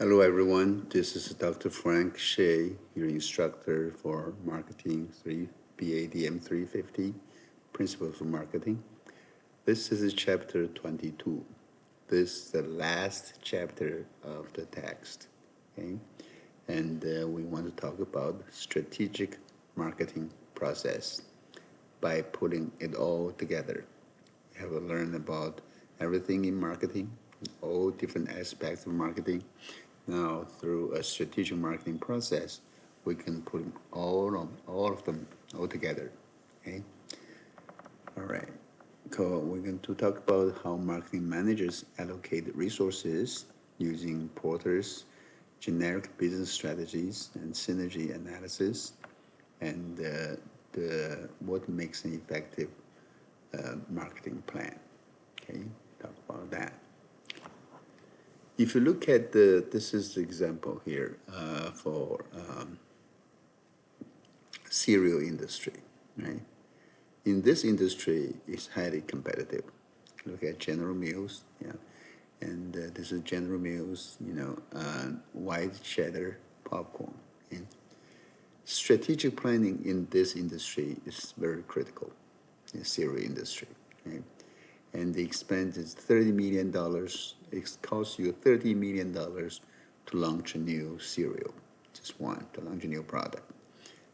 Hello everyone, this is Dr. Frank Shea, your instructor for Marketing 3, BADM 350, Principles for Marketing. This is chapter 22. This is the last chapter of the text, okay? And we want to talk about strategic marketing process by putting it all together. We have to learn about everything in marketing, all different aspects of marketing. Now, through a strategic marketing process, we can put all of them all together. Okay. All right. So we're going to talk about how marketing managers allocate resources using Porter's generic business strategies and synergy analysis, and what makes an effective marketing plan. Okay. Talk about that. If you look at this is the example here for cereal industry, right? In this industry, it's highly competitive. Look at General Mills, yeah, and this is General Mills, white cheddar popcorn. Okay? Strategic planning in this industry is very critical, in the cereal industry. Okay? And the expense is $30 million. It costs you $30 million to launch a new cereal, just one, to launch a new product.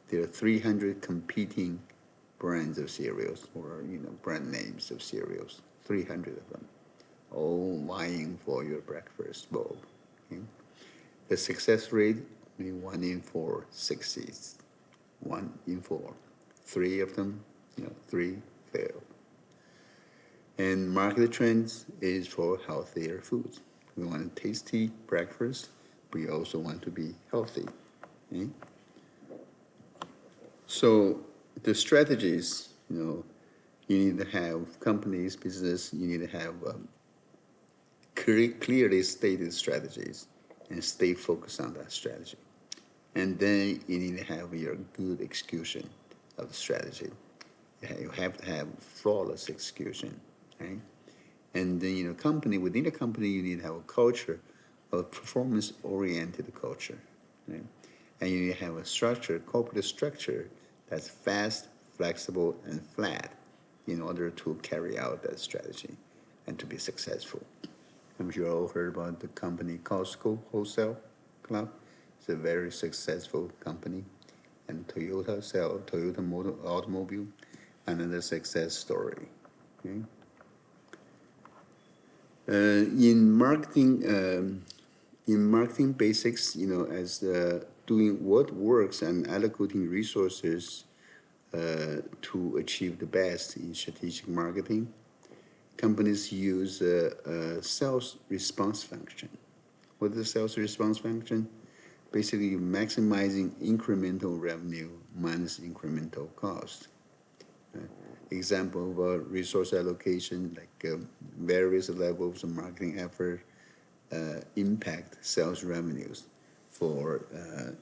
There are 300 competing brands of cereals or brand names of cereals, 300 of them, all vying for your breakfast bowl. Okay? The success rate, 1 in 4 succeeds, 1 in 4. 3 of them, 3 fail. And market trends is for healthier foods. We want a tasty breakfast. We also want to be healthy. Okay? So the strategies, you need to have companies, business, you need to have clearly stated strategies and stay focused on that strategy. And then you need to have your good execution of the strategy. You have to have flawless execution. Right? And then, within a company, you need to have a culture, a performance-oriented culture. Right? And you need to have a structure, corporate structure, that's fast, flexible, and flat in order to carry out that strategy and to be successful. I'm sure you all heard about the company Costco Wholesale Club. It's a very successful company. And Toyota Motor Automobile, another success story. Okay? In marketing basics, as doing what works and allocating resources to achieve the best in strategic marketing, companies use a sales response function. What is the sales response function? Basically, maximizing incremental revenue minus incremental cost. Example of a resource allocation, like various levels of marketing effort impact sales revenues for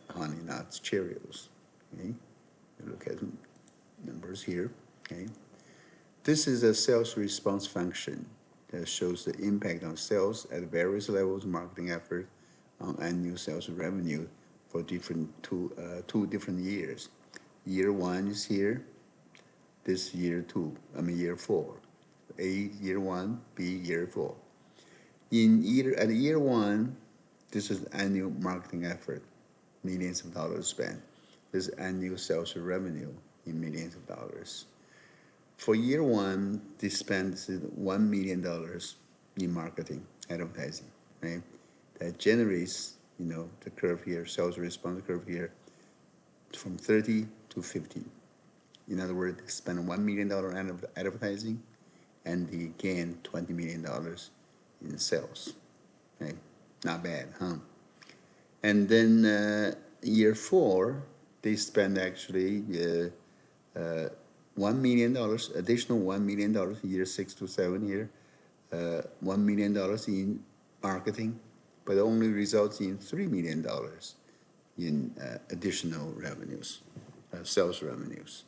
Honey Nuts Cheerios. Okay? You look at numbers here. Okay? This is a sales response function that shows the impact on sales at various levels of marketing effort on annual sales revenue for two different years. Year 1 is here. This year 4. A, year 1, B, year 4. At year 1, this is annual marketing effort, millions of dollars spent. This is annual sales revenue in millions of dollars. For year 1, they spend $1 million in marketing, advertising, right? That generates, the curve here, sales response curve here, from 30 to 50. In other words, they spend $1 million on advertising, and they gain $20 million in sales. Okay? Not bad, huh? And then year 4, they spend actually $1 million, additional $1 million, year 6 to 7 here, $1 million in marketing, but only results in $3 million in additional revenues, sales revenues.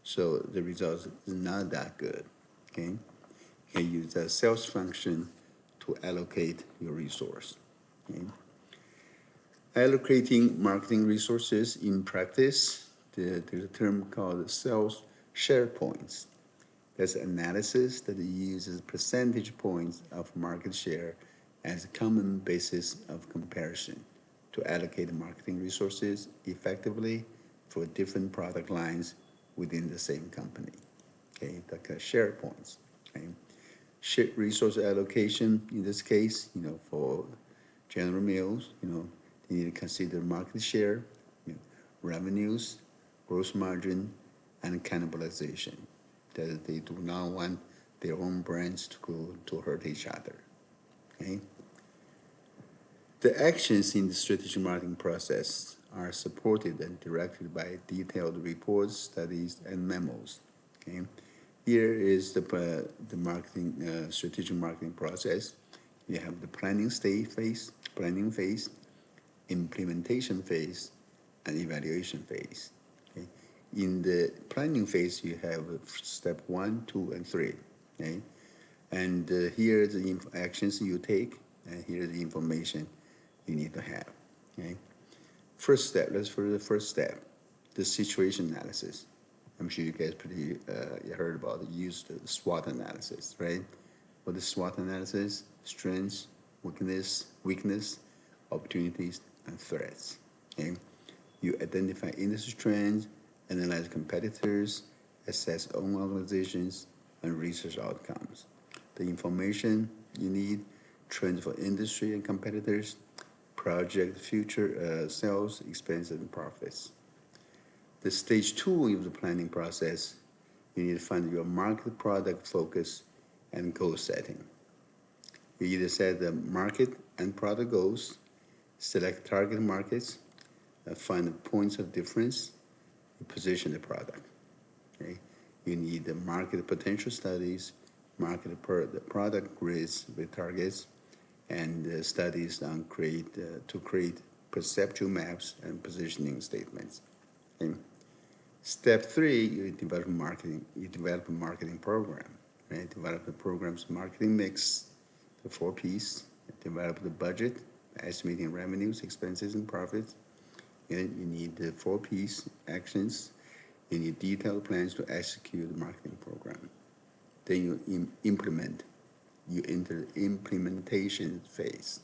So the result is not that good, okay? You can use the sales function to allocate your resource, okay? Allocating marketing resources in practice, there's a term called sales share points. That's analysis that uses percentage points of market share as a common basis of comparison to allocate marketing resources effectively for different product lines within the same company. Okay, like share points. Okay. Resource allocation in this case, for General Mills, they need to consider market share, revenues, gross margin, and cannibalization. That they do not want their own brands to hurt each other. Okay? The actions in the strategic marketing process are supported and directed by detailed reports, studies, and memos. Okay? Here is the marketing strategic marketing process. You have the planning phase, implementation phase, and evaluation phase. Okay? In the planning phase, you have step 1, 2, and 3. Okay? And here are the actions you take, and here is the information you need to have. Okay? First step, let's for the first step, the situation analysis. I'm sure you guys you heard about it, used the SWOT analysis, right? What is SWOT analysis? Strengths, weakness, opportunities, and threats. Okay? You identify industry trends, analyze competitors, assess own organizations, and research outcomes. The information you need, trends for industry and competitors, project future sales, expenses, and profits. The stage 2 of the planning process, you need to find your market, product focus, and goal setting. You either set the market and product goals, select target markets, find the points of difference, position the product. Okay? You need the market potential studies, the product grids with targets, and studies on to create perceptual maps and positioning statements. Okay? Step 3, you develop a marketing program. Right? Develop the program's marketing mix, the 4 P's. Develop the budget, estimating revenues, expenses, and profits. And you need the 4 P's actions. You need detailed plans to execute the marketing program. Then you implement. You enter the implementation phase.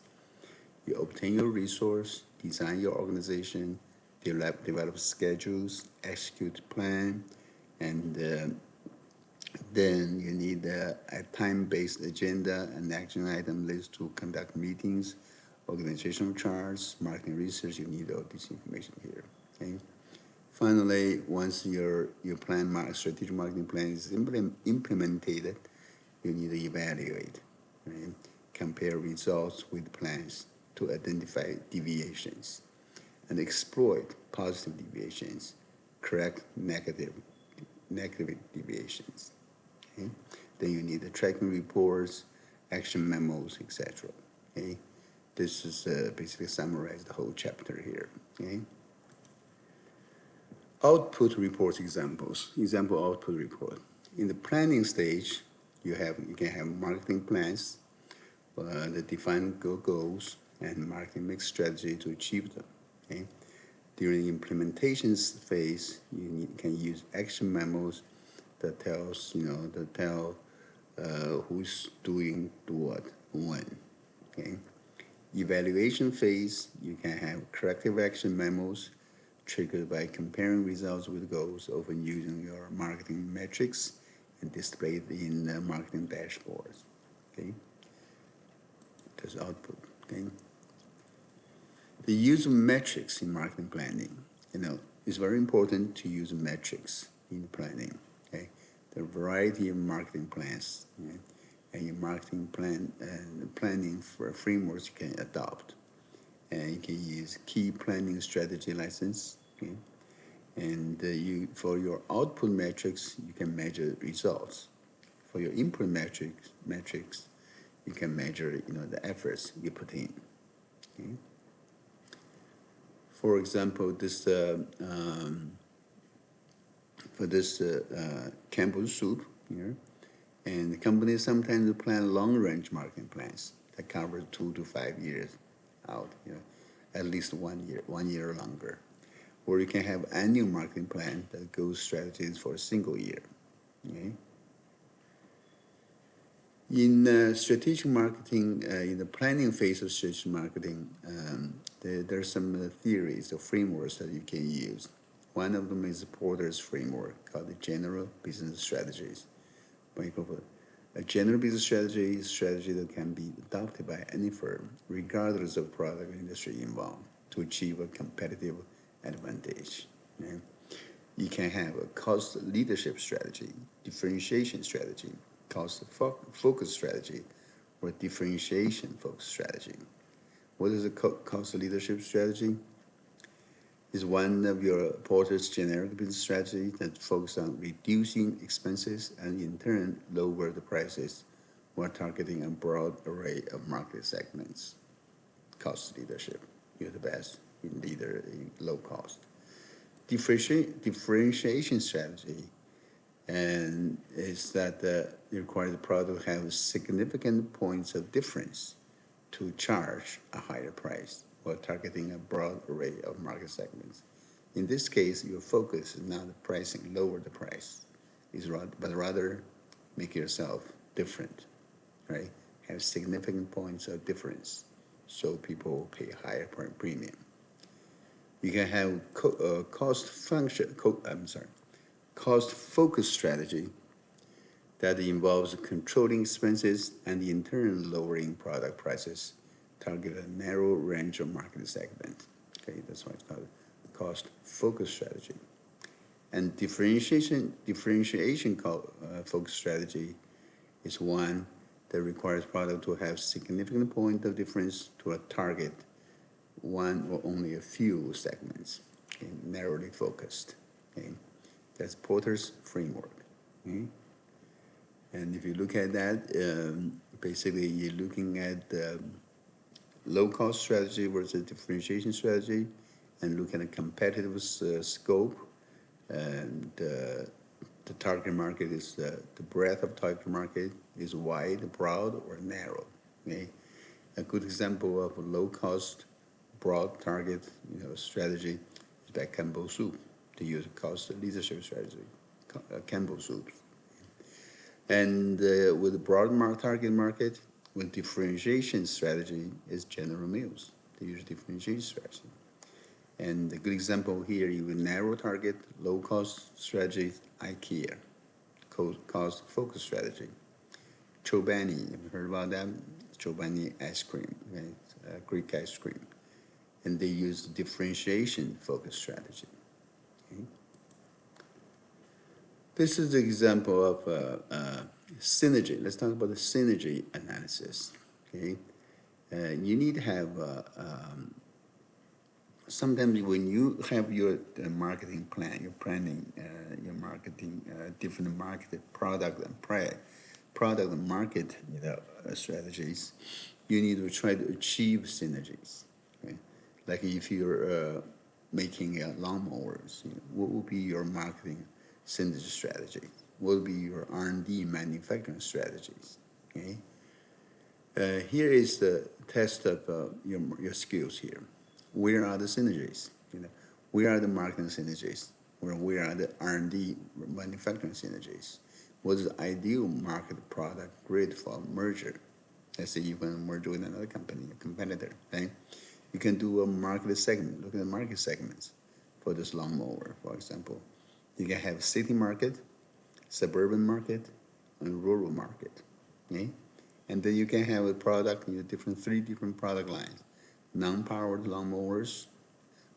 You obtain your resource, design your organization, develop schedules, execute plan, and then you need a time-based agenda and action item list to conduct meetings, organizational charts, marketing research. You need all this information here. Okay. Finally, once your strategic marketing plan is implemented, you need to evaluate, right? Compare results with plans to identify deviations and exploit positive deviations, correct negative deviations. Okay? Then you need the tracking reports, action memos, etc. Okay? This is basically summarize the whole chapter here. Okay? Output reports examples. Example output report. In the planning stage, you can have marketing plans that define goals and marketing mix strategy to achieve them. Okay? During the implementation phase, you can use action memos that tell who's doing what when. Okay? Evaluation phase, you can have corrective action memos triggered by comparing results with goals, often using your marketing metrics and displayed in marketing dashboards. Okay? That's output. Okay? The use of metrics in marketing planning, it's very important to use metrics in planning. Okay, there are a variety of marketing plans, right? And your marketing plan and planning for frameworks you can adopt, and you can use key planning strategy license. Okay, and for your output metrics, you can measure results. For your input metrics, you can measure the efforts you put in. Okay. For example, for this campus soup here, and the companies sometimes plan long-range marketing plans that cover 2 to 5 years out. at least 1 year or longer. Or you can have annual marketing plan that goes strategies for a single year. Okay? In strategic marketing, in the planning phase of strategic marketing, there are some theories or frameworks that you can use. One of them is Porter's framework called the General Business Strategies. A general business strategy is a strategy that can be adopted by any firm, regardless of product or industry involved, to achieve a competitive advantage. Okay? You can have a cost leadership strategy, differentiation strategy, cost focus strategy, or differentiation focus strategy. What is a cost leadership strategy? Is one of your Porter's generic business strategy that focuses on reducing expenses and in turn lower the prices while targeting a broad array of market segments. Cost leadership, you're the best in leader in low cost. Differentiation strategy, and is that it requires the product to have significant points of difference to charge a higher price while targeting a broad array of market segments. In this case, your focus is not the pricing, lower the price, but rather make yourself different, right? Have significant points of difference so people will pay higher premium. You can have cost focus strategy that involves controlling expenses and in turn lowering product prices, target a narrow range of market segment. Okay, that's why it's called cost focus strategy. And differentiation focus strategy is one that requires product to have significant point of difference to a target one or only a few segments, okay, narrowly focused. Okay, that's Porter's framework. Okay? And if you look at that, basically you're looking at low-cost strategy versus differentiation strategy, and look at a competitive scope, and the target market is the breadth of target market is wide, broad, or narrow. Okay, a good example of a low-cost, broad target strategy is by Campbell Soup. To use a cost leadership strategy, Campbell Soup. And with a broad target market, with differentiation strategy is General Mills. They use differentiation strategy. And a good example here, you would narrow target, low cost strategy, IKEA, cost focus strategy. Chobani, have you heard about that? Chobani ice cream, right? Greek ice cream. And they use differentiation focus strategy. Okay? This is the example of synergy. Let's talk about the synergy analysis. Okay, you need to have sometimes when you have your marketing plan, you're planning your marketing different market product and market strategies. You need to try to achieve synergies. Okay? Like if you're making lawnmowers, what would be your marketing synergy strategy? What will be your R&D manufacturing strategies? Okay. Here is the test of your skills here. Where are the synergies? Where are the marketing synergies? Where are the R&D manufacturing synergies? What is the ideal market product grid for merger? Let's say you want to merge with another company, a competitor. Okay? You can do a market segment. Look at the market segments for this lawnmower, for example. You can have city market, suburban market, and rural market. Okay? And then you can have a product in three different product lines. Non-powered lawnmowers,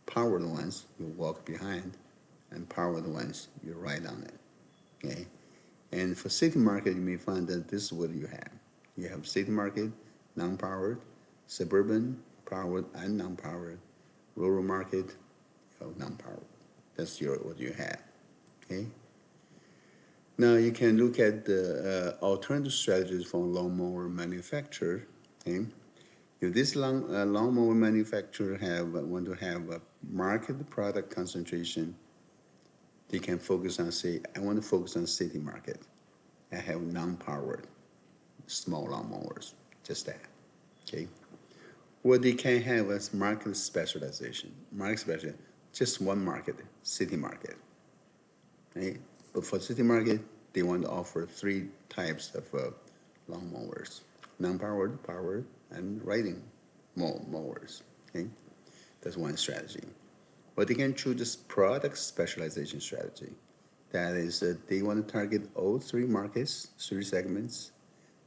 powered ones you walk behind, and powered ones you ride on it. Okay? And for city market, you may find that this is what you have. You have city market, non-powered, suburban, powered and non-powered, rural market, non-powered. That's what you have. Okay. Now you can look at the alternative strategies for lawnmower manufacturer. Okay. If this lawnmower manufacturer want to have a market product concentration, they can focus on, say, I want to focus on city market. I have non-powered small lawnmowers, just that. Okay. What they can have is market specialization. Market specialization, just one market, city market. Right? But for city market, they want to offer three types of lawnmowers: non-powered, powered, and riding mowers. Okay? That's one strategy. But they can choose this product specialization strategy. That is, they want to target all three markets, three segments,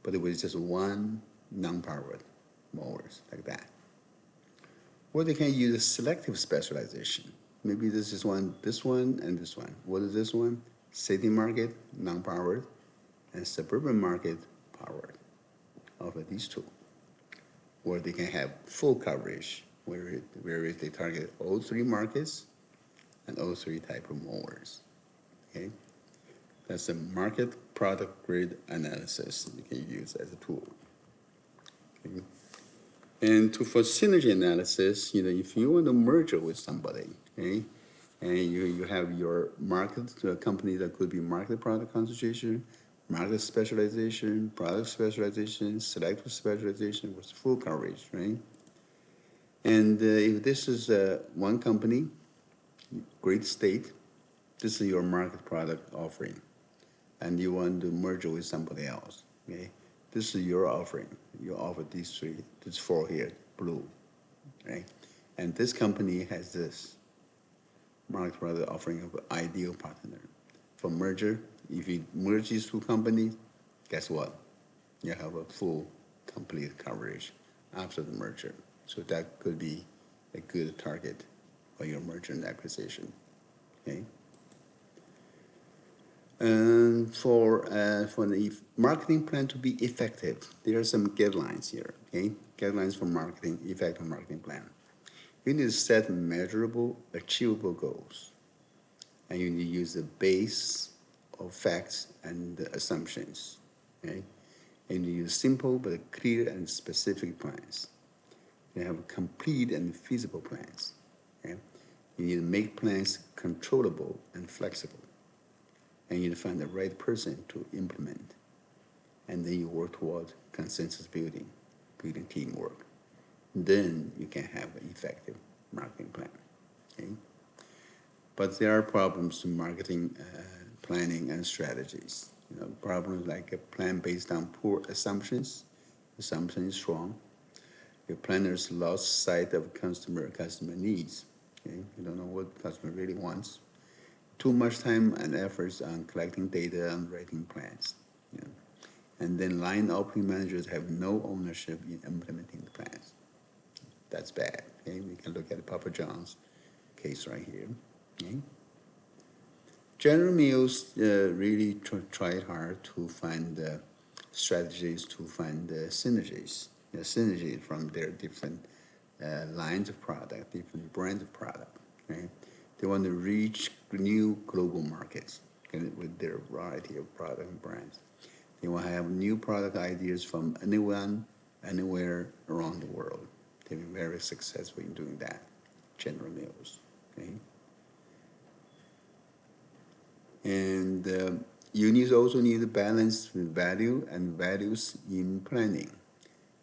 but with just one non-powered mowers, like that. Or they can use a selective specialization. Maybe this is this one, and this one. What is this one? City market, non-powered, and suburban market, powered. Offer these two. Or they can have full coverage, where they target all three markets and all three type of mowers. Okay, that's a market product grid analysis you can use as a tool. Okay. And for synergy analysis, if you want to merge with somebody, okay, and you have your market company that could be market product concentration, market specialization, product specialization, selective specialization with full coverage, right? And if this is one company, great state, this is your market product offering, and you want to merge with somebody else, okay? This is your offering. You offer these three, these four here, blue, right? And this company has this market product offering of an ideal partner. For merger, if you merge these two companies, guess what? You have a full, complete coverage after the merger. So that could be a good target for your merger and acquisition, okay? And for the marketing plan to be effective, there are some guidelines here, okay? Guidelines for marketing, effective marketing plan. You need to set measurable, achievable goals. And you need to use the base of facts and assumptions, okay? And you use simple but clear and specific plans. You have complete and feasible plans, okay? You need to make plans controllable and flexible. And you need to find the right person to implement. And then you work toward consensus building teamwork. Then you can have an effective marketing plan, okay? But there are problems in marketing planning and strategies. Problems like a plan based on poor assumptions. Assumption is wrong. Your planners lost sight of customer needs. Okay? You don't know what customer really wants. Too much time and efforts on collecting data and writing plans. And then line operating managers have no ownership in implementing the plans. That's bad. Okay? We can look at Papa John's case right here. Okay? General Mills really tried hard to find strategies to find synergies. Synergy from their different lines of product, different brands of product. Right? They want to reach new global markets with their variety of product and brands. They want to have new product ideas from anyone, anywhere around the world. They've been very successful in doing that, General Mills. Okay? And you also need to balance value and values in planning.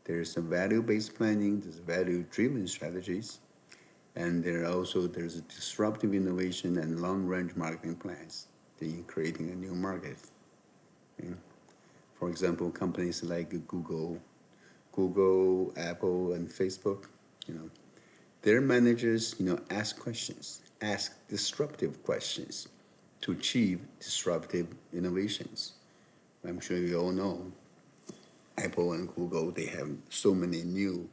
There's a value-based planning, there's value-driven strategies, and there's a disruptive innovation and long-range marketing plans in creating a new market. Okay? For example, companies like Google, Apple, and Facebook, their managers, ask questions, ask disruptive questions to achieve disruptive innovations. I'm sure you all know Apple and Google, they have so many new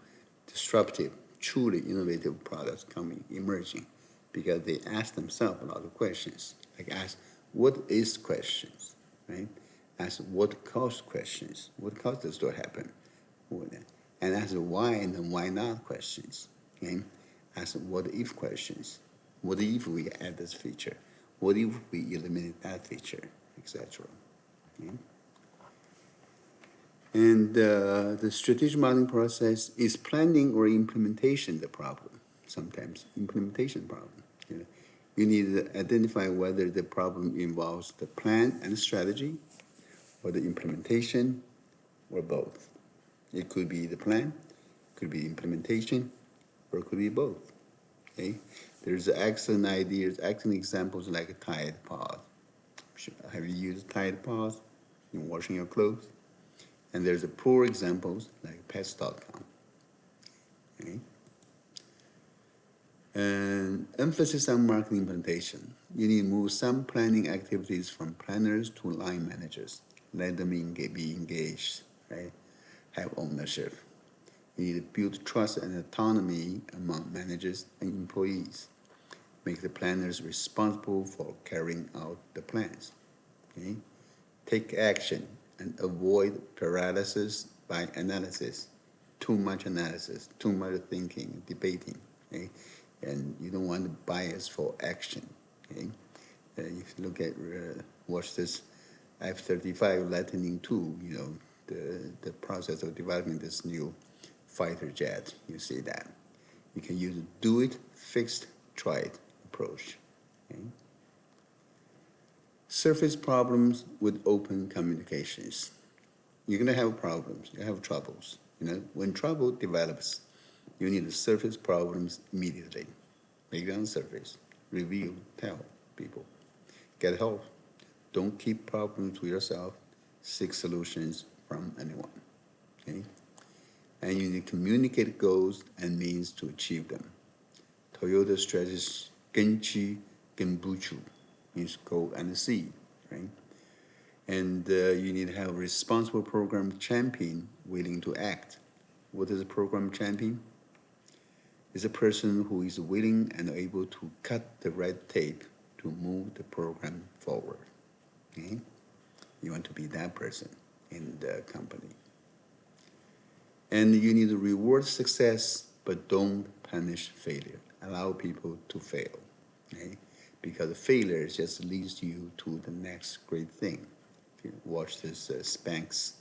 disruptive, truly innovative products emerging, because they ask themselves a lot of questions. Like ask, what is questions, right? Ask what caused questions. What caused this to happen? And ask why and why not questions. Okay? Ask what if questions. What if we add this feature? What if we eliminate that feature, etc. Okay? And the strategic modeling process is planning or implementation the problem. Sometimes implementation problem. You need to identify whether the problem involves the plan and strategy, or the implementation, or both. It could be the plan, it could be implementation, or it could be both. Okay, there's excellent ideas, excellent examples like a Tide Pod. Have you used Tide Pods in washing your clothes? And there's a poor examples like Pets.com. Okay. And emphasis on marketing implementation. You need to move some planning activities from planners to line managers. Let them be engaged, right? Have ownership. You need to build trust and autonomy among managers and employees. Make the planners responsible for carrying out the plans. Okay? Take action and avoid paralysis by analysis. Too much analysis, too much thinking, debating. Okay? And you don't want to bias for action. Okay? If you look at, watch this F-35 Lightning II, you know, the process of developing this new fighter jet, you see that. You can use a do it, fixed, try it approach. Okay? Surface problems with open communications. You're gonna have problems, you have troubles. You know, when trouble develops, you need to surface problems immediately. Make it on the surface, review, tell people, get help. Don't keep problems to yourself, seek solutions from anyone, okay? And you need to communicate goals and means to achieve them. Toyota strategist Genchi Genbuchu means go and see, right? And you need to have a responsible program champion willing to act. What is a program champion? It's a person who is willing and able to cut the red tape to move the program forward. Okay? You want to be that person in the company. And you need to reward success, but don't punish failure. Allow people to fail. Okay? Because failure just leads you to the next great thing. If you watch this Spanx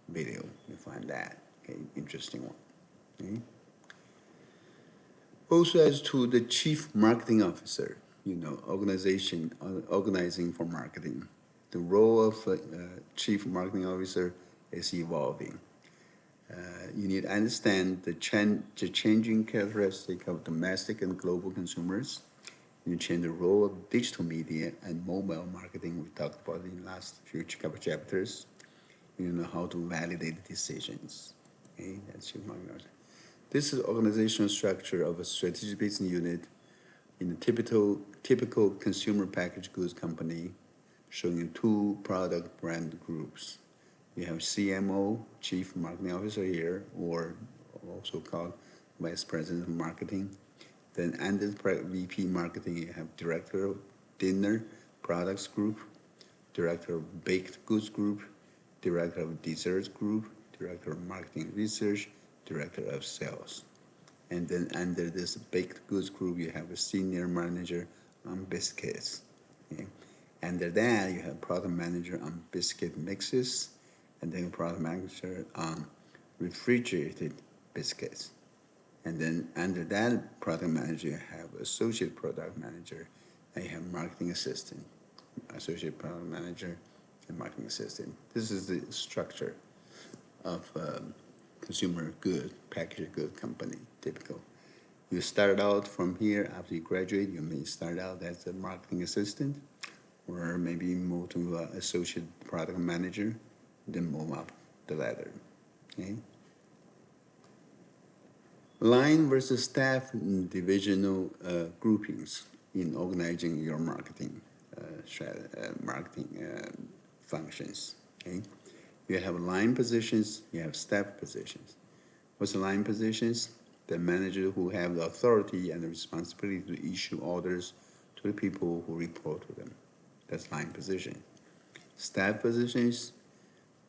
video, you find that interesting one. Okay? Also, as to the chief marketing officer, you know, organizing for marketing. The role of chief marketing officer is evolving. You need to understand the changing characteristic of domestic and global consumers. You change the role of digital media and mobile marketing we talked about in the last few couple chapters. You know how to validate decisions. Okay, that's your marketing. This is organizational structure of a strategic business unit in a typical consumer packaged goods company, showing two product brand groups. You have CMO, Chief Marketing Officer here, or also called Vice President of Marketing. Then under VP Marketing, you have Director of Dinner Products Group, Director of Baked Goods Group, Director of Desserts Group, Director of Marketing Research, Director of Sales. And then under this Baked Goods Group, you have a Senior Manager on Biscuits. Okay? Under that, you have Product Manager on Biscuit Mixes, and then Product Manager on Refrigerated Biscuits. And then under that Product Manager, you have Associate Product Manager, and you have Marketing Assistant, Associate Product Manager, and Marketing Assistant. This is the structure of consumer good, packaged good company, typical. You start out from here after you graduate, you may start out as a marketing assistant, or maybe move to associate product manager, then move up the ladder, okay? Line versus staff and divisional groupings in organizing your marketing functions, okay? You have line positions, you have staff positions. What's the line positions? The manager who have the authority and the responsibility to issue orders to the people who report to them. That's line position. Staff positions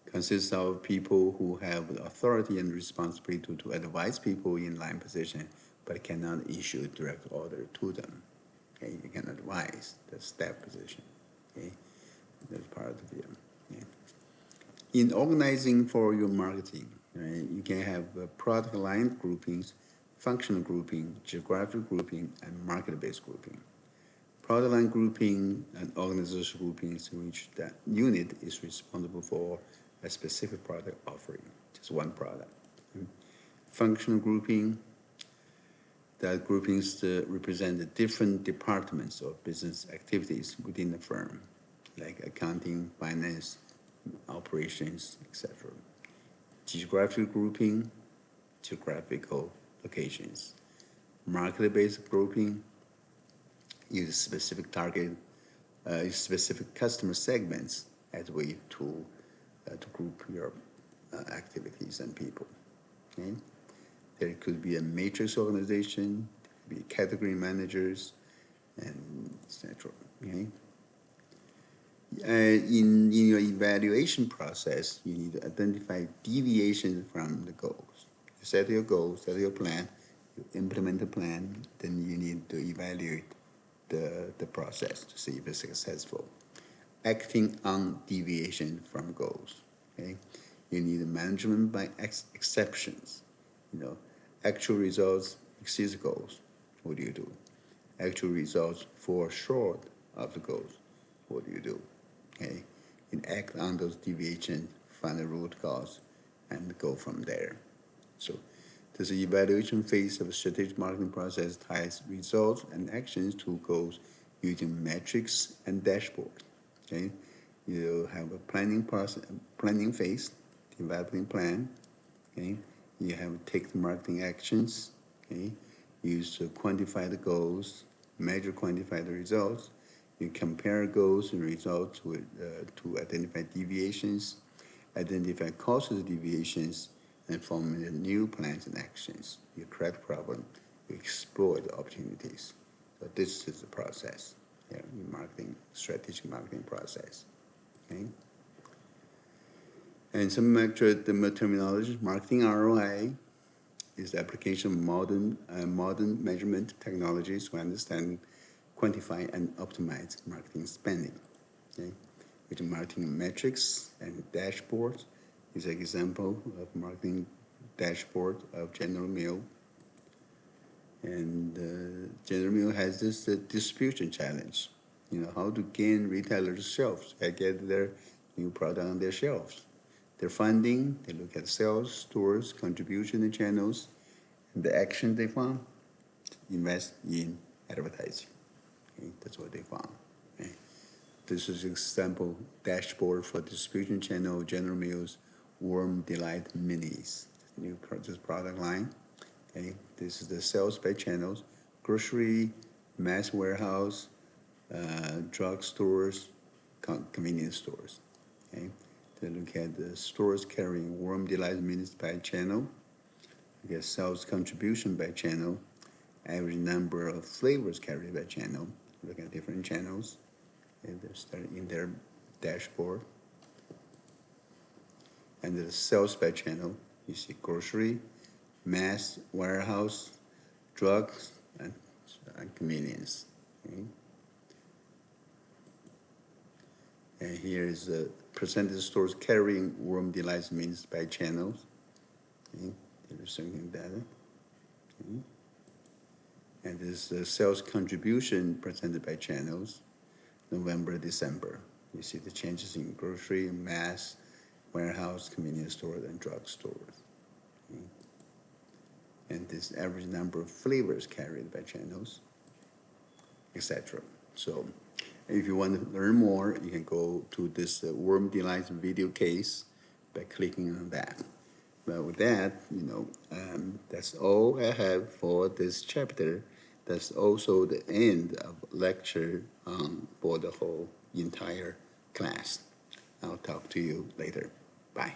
consists of people who have the authority and responsibility to advise people in line position, but cannot issue a direct order to them. Okay, you can advise. That's staff position. Okay, that's part of the. Okay. In organizing for your marketing, right, you can have product line groupings, functional grouping, geographical grouping, and market-based grouping. Product line grouping and organizational groupings in which that unit is responsible for a specific product offering, just one product. Functional grouping, that groupings represent the different departments of business activities within the firm, like accounting, finance, operations, etc. Geographical grouping, geographical locations. Market-based grouping, use specific target, specific customer segments as a way to group your activities and people. Okay? There could be a matrix organization, there could be category managers, and etc. Okay? In your evaluation process, you need to identify deviations from the goals. You set your goals, set your plan, you implement the plan, then you need to evaluate the process to see if it's successful. Acting on deviation from goals. Okay? You need management by exceptions. Actual results exceed goals. What do you do? Actual results fall short of the goals. What do you do? Okay? You act on those deviations, find the root cause, and go from there. So this evaluation phase of the strategic marketing process ties results and actions to goals using metrics and dashboard. Okay? You have a planning phase, developing plan. Okay? You have to take the marketing actions. Okay? Use to quantify the goals, measure, quantify the results. You compare goals and results to identify deviations, identify causes of deviations, and formulate new plans and actions. You correct problem, you explore the opportunities. So this is the process, strategic marketing process. Okay? And some the terminology, marketing ROI is the application of modern measurement technologies to understand, quantify, and optimize marketing spending. Okay? With marketing metrics and dashboards is an example of marketing dashboard of General Mills. And General Mills has this distribution challenge. How to gain retailers' shelves and get their new product on their shelves. Their funding, they look at sales, stores, contribution and channels, and the action they found, invest in advertising. Okay? That's what they found. Okay? This is an example dashboard for distribution channel, General Mills, Warm Delight Minis, this product line. Okay? This is the sales by channels, grocery, mass warehouse, drug stores, convenience stores. Okay? They look at the stores carrying Warm Delight Minis by channel. You get sales contribution by channel, average number of flavors carried by channel. Look at different channels. And they're in their dashboard. And the sales by channel, you see grocery, mass, warehouse, drugs, and convenience. Okay? And here is the percentage of stores carrying Warm Delight Minis by channels. Okay? There's something data. Okay? And this is the sales contribution percentage by channels, November, December. You see the changes in grocery, mass, warehouse, convenience stores, and drug stores. Okay? And this average number of flavors carried by channels, etc. So if you want to learn more, you can go to this Warm Delight video case by clicking on that. But with that, that's all I have for this chapter. That's also the end of lecture for the whole entire class. I'll talk to you later. Bye.